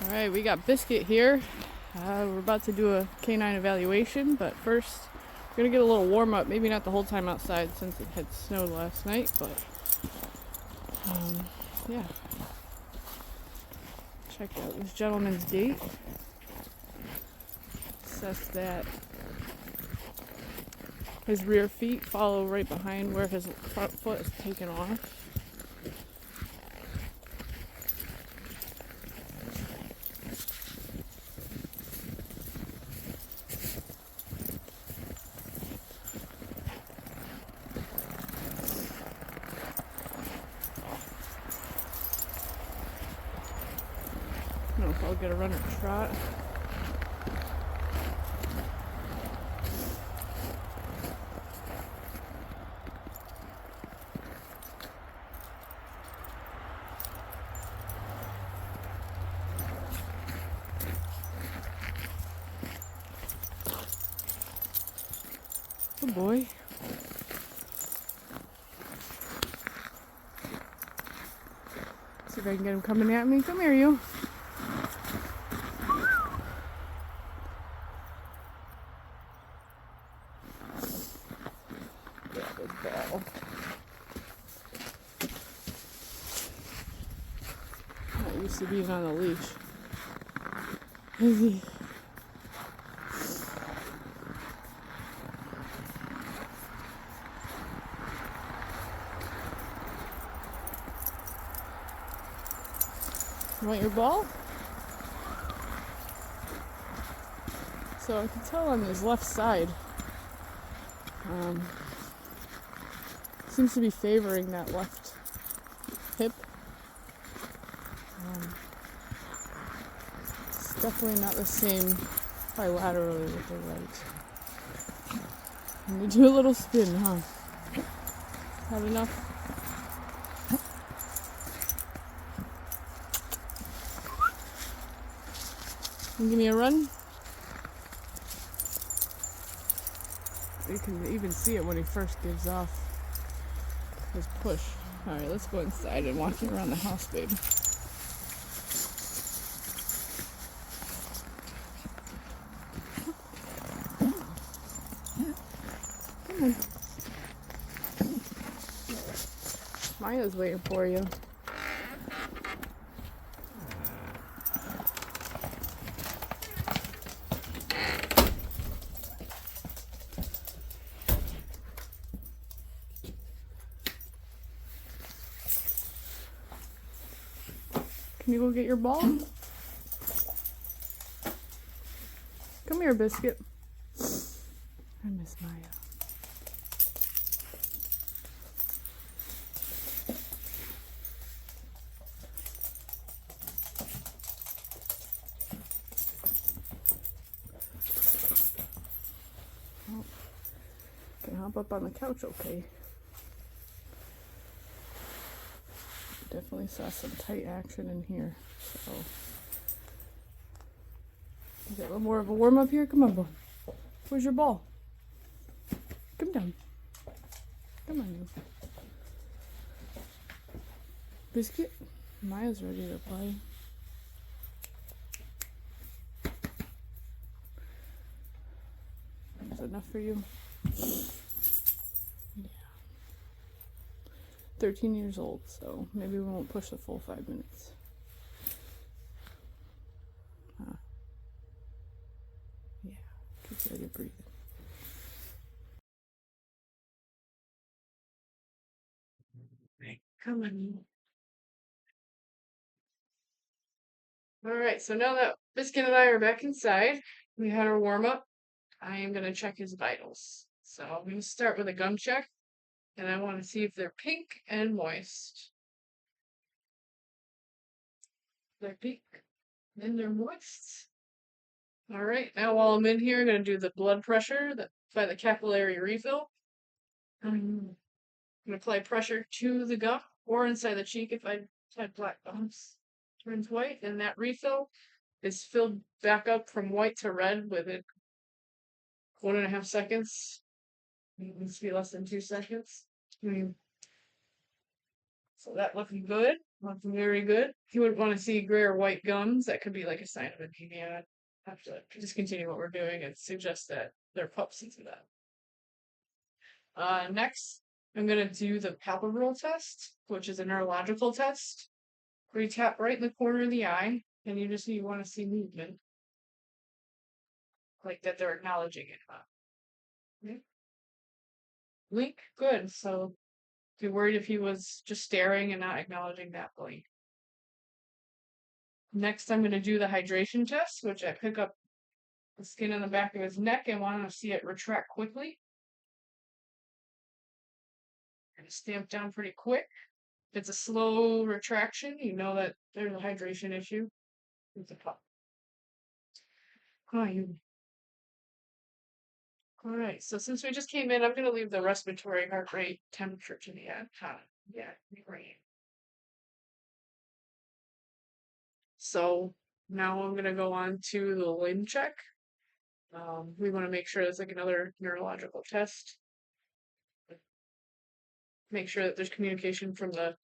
Alright, we got Biscuit here. We're about to do a canine evaluation, but first we're gonna get a little warm up. Maybe not the whole time outside since it had snowed last night, but yeah. Check out this gentleman's gait. Assess that his rear feet follow right behind where his front foot is taken off. I don't know if I'll get a run or trot. Good boy. See if I can get him coming at me. Come here, you. Grab his ball. Not used to being on a leash. Is he? You want your ball? So I can tell on his left side, seems to be favoring that left hip. It's definitely not the same bilaterally with the right. And you do a little spin, huh? Had enough? Can you give me a run? You can even see it when he first gives off his push. Alright, let's go inside and walk you around the house, babe. Come on. Maya's waiting for you. Can you go get your ball? Come here, Biscuit. I miss Maya. Oh, can hop up on the couch, okay? Definitely saw some tight action in here, so you got a little more of a warm up here. Come on, boy. Where's your ball? Come down. Come on, you. Biscuit. Maya's ready to play. Is that enough for you? 13 years old, so maybe we won't push the full 5 minutes. Yeah, keep steady breathing. Come on. Alright, so now that Biscuit and I are back inside, we had our warm up, I am going to check his vitals. So I'm going to start with a gum check, and I want to see if they're pink and moist. They're pink and they're moist. Alright, now while I'm in here, I'm going to do the blood pressure by the capillary refill. I'm going to apply pressure to the gum or inside the cheek if I had black gums. Turns white, and that refill is filled back up from white to red within 1.5 seconds. It needs to be less than 2 seconds. So that looking good. That's very good. If you wouldn't want to see gray or white gums, that could be like a sign of anemia. I have to discontinue what we're doing and suggest that their pups do that. Next, I'm going to do the palpebral test, which is a neurological test where you tap right in the corner of the eye and you want to see movement, like that they're acknowledging it. Okay. Blink, good. So if you're worried if he was just staring and not acknowledging that blink. Next, I'm going to do the hydration test, which I pick up the skin on the back of his neck and want to see it retract quickly. And stamp down pretty quick. If it's a slow retraction, you know that there's a hydration issue. It's a pup. Fine. All right, so since we just came in, I'm going to leave the respiratory, heart rate, temperature to the end. Yeah, great. So now I'm going to go on to the limb check. We want to make sure it's like another neurological test. Make sure that there's communication from the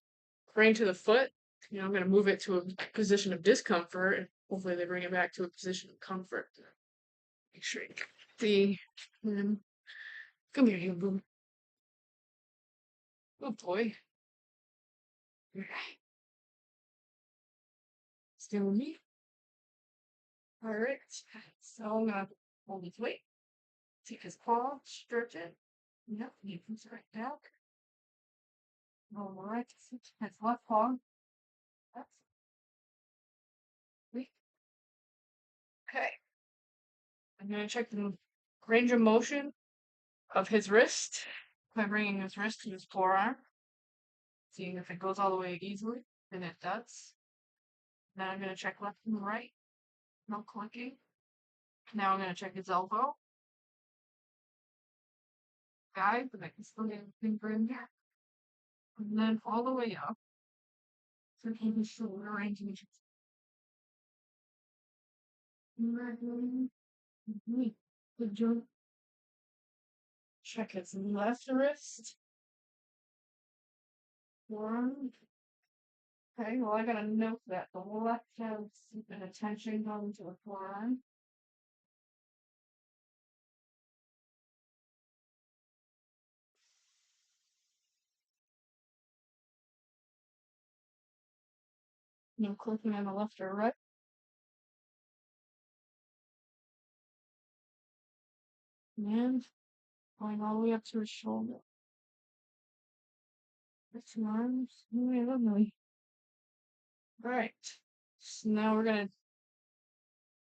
brain to the foot. I'm going to move it to a position of discomfort, and hopefully they bring it back to a position of comfort. Make sure you see. Come here, you boom. Good boy. Still with me. All right. So I'm gonna hold his weight. Take his paw, stretch it. Yep, he puts it right back. All right. His left paw. That's wait. Okay. I'm gonna check the range of motion of his wrist by bringing his wrist to his forearm, seeing if it goes all the way easily, and it does. Then I'm gonna check left and right. No clicking. Now I'm gonna check his elbow. Guide, but I can still get a finger in there. And then all the way up. So his shoulder arrangement. Good job. Check his left wrist. Forearm. Okay, well, I gotta note that the left has an attention going to the forearm. No clicking on the left or right. And going all the way up to his shoulder. His arms. Lovely. Alright. So now we're gonna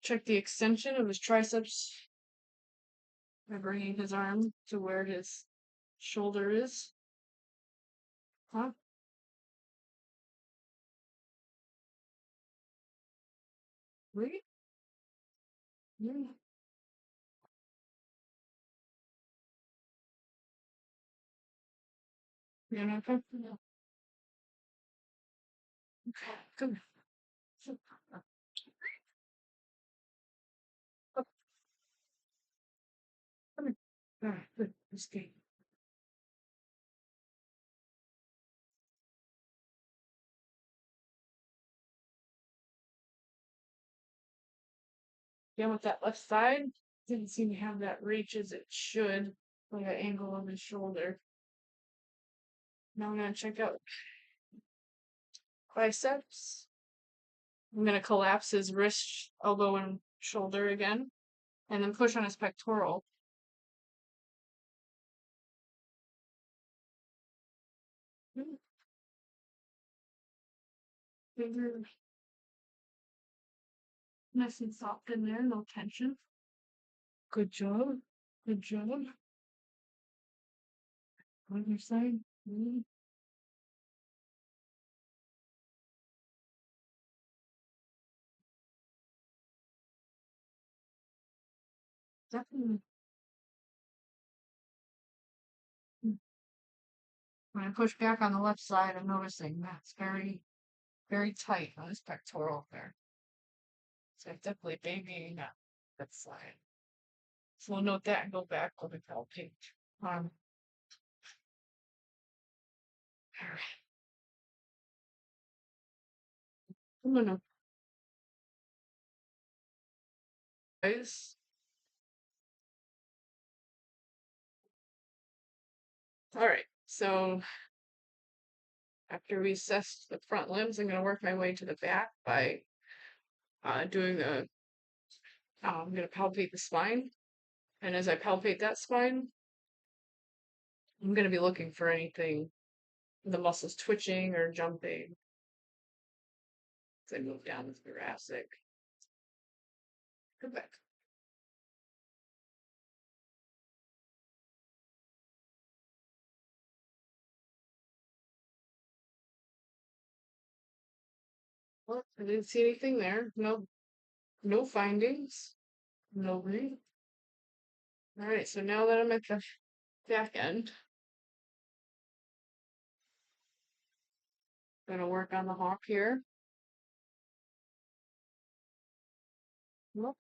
check the extension of his triceps by bringing his arm to where his shoulder is. Huh? Wait. Yeah. You're not comfortable. Okay, come here. Up, up, come here. Alright, good. Escape. Yeah, with that left side, didn't seem to have that reach as it should, like the angle of his shoulder. Now I'm gonna check out biceps. I'm gonna collapse his wrist, elbow, and shoulder again, and then push on his pectoral. Finger nice and soft in there, no tension. Good job. Good job. On your side. Definitely. When I push back on the left side, I'm noticing that's very, very tight on his pectoral there. So it's definitely babying that side. So we'll note that and go back with the felt page. All right. I'm gonna guys. All right, so after we assess the front limbs, I'm gonna work my way to the back by doing the. I'm gonna palpate the spine, and as I palpate that spine, I'm gonna be looking for anything, the muscles twitching or jumping. As I move down the thoracic. Come back. Well, I didn't see anything there. No, no findings. No read. All right, so now that I'm at the back end, I'm gonna work on the hawk here. Well,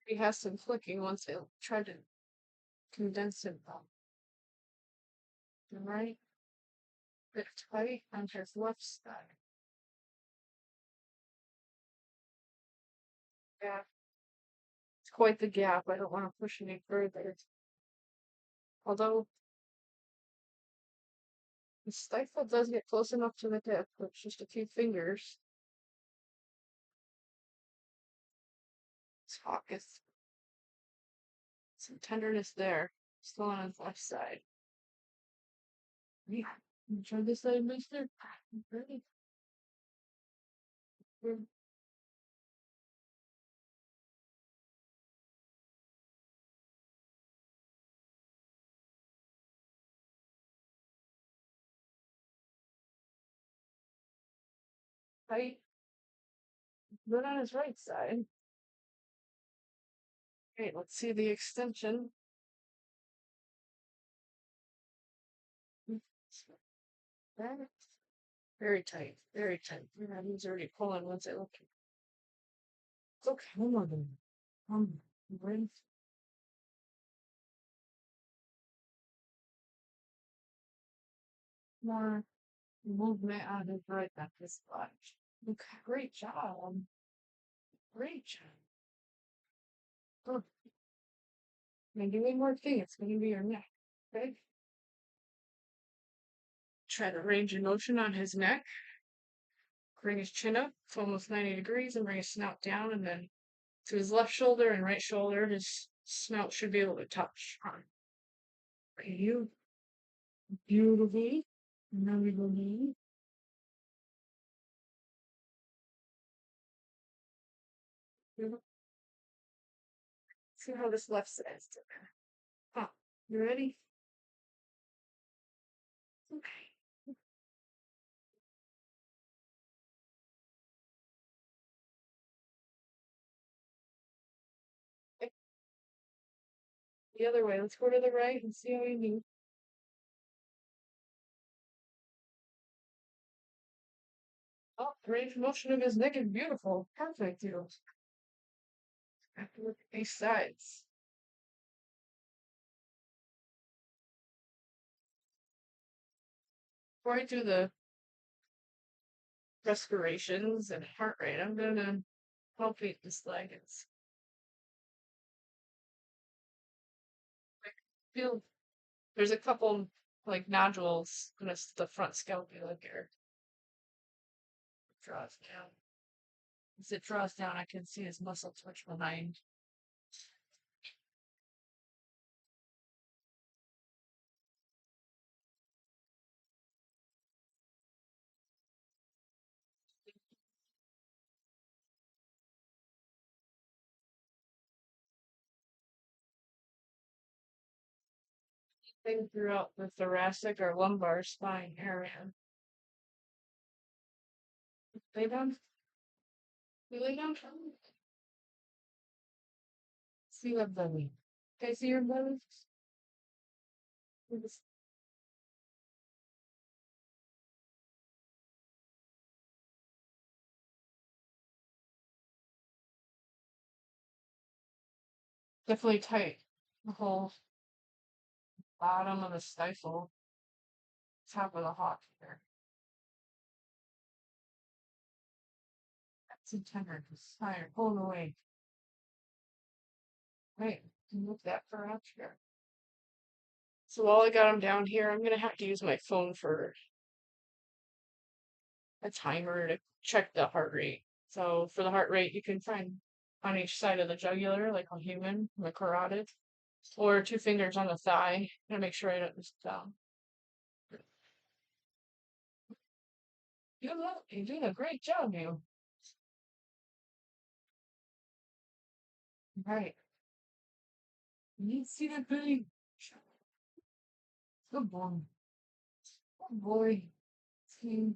he has some flicking once I try to condense it up. Right, bit tight on his left side. Yeah, it's quite the gap. I don't want to push any further. Although the stifle does get close enough to the hip with just a few fingers. This hawk is some tenderness there. Still on his left side. Yeah. Try this side, mister. Ready? Tight. Good on his right side. Okay, let's see the extension. Very tight, very tight. Yeah, he's already pulling once I look. It's okay, one more than right more movement on his right at this spot. Okay, great job. Great job. Oh, I'm gonna do one more thing. It's gonna be your neck. Okay. Try to range of motion on his neck. Bring his chin up to almost 90 degrees and bring his snout down and then to his left shoulder and right shoulder. His snout should be able to touch. Okay, you beautifully. Now we go knee. See how this left side is different. Ah, you ready? Okay. The other way. Let's go to the right and see how you do. Oh, the range of motion of his neck is beautiful. Perfect, you. Have to look at these sides. Before I do the respirations and heart rate, I'm gonna palpate this leg. It's feel there's a couple like nodules in the front scapula here. Draws down. As it draws down, I can see his muscle twitch behind. Thing throughout the thoracic or lumbar spine area. Lay down. You lay down. See your belly. Okay, see your belly? It's definitely tight. The whole bottom of the stifle, top of the hawk here. That's a tender. Higher, pulling away. Right, move that for out here. So while I got him down here, I'm gonna have to use my phone for a timer to check the heart rate. So for the heart rate, you can find on each side of the jugular, like a human, the carotid, or two fingers on the thigh. Gotta make sure I don't just you're doing a great job, you. Right. You see that big. Good boy. Good boy. See,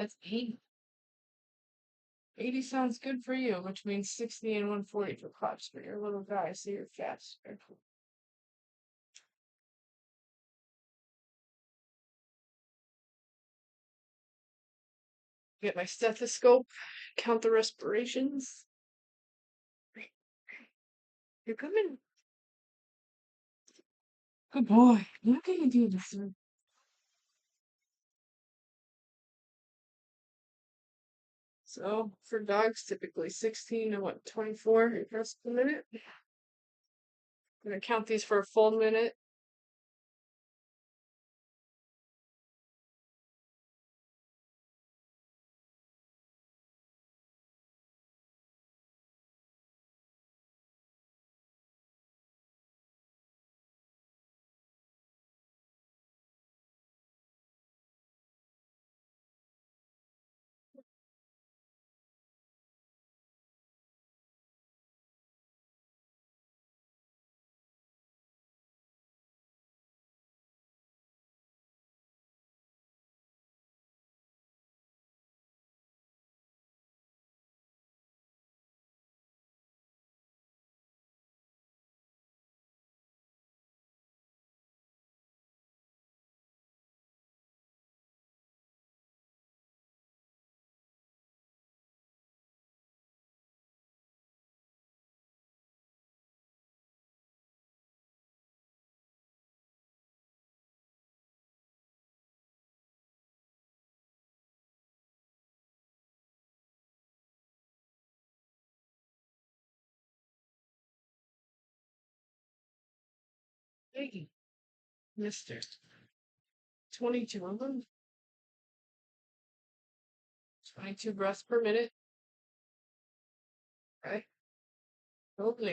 that's 80. 80 sounds good for you, which means 60 and 140 for claps for your little guy, so you're faster. Get my stethoscope, count the respirations. You're coming. Good boy. How can you do this? So for dogs, typically 16 and 24 breaths per minute. I'm gonna count these for a full minute. Hey, Mister. 22 of them. 22 breaths per minute. Okay. Hopefully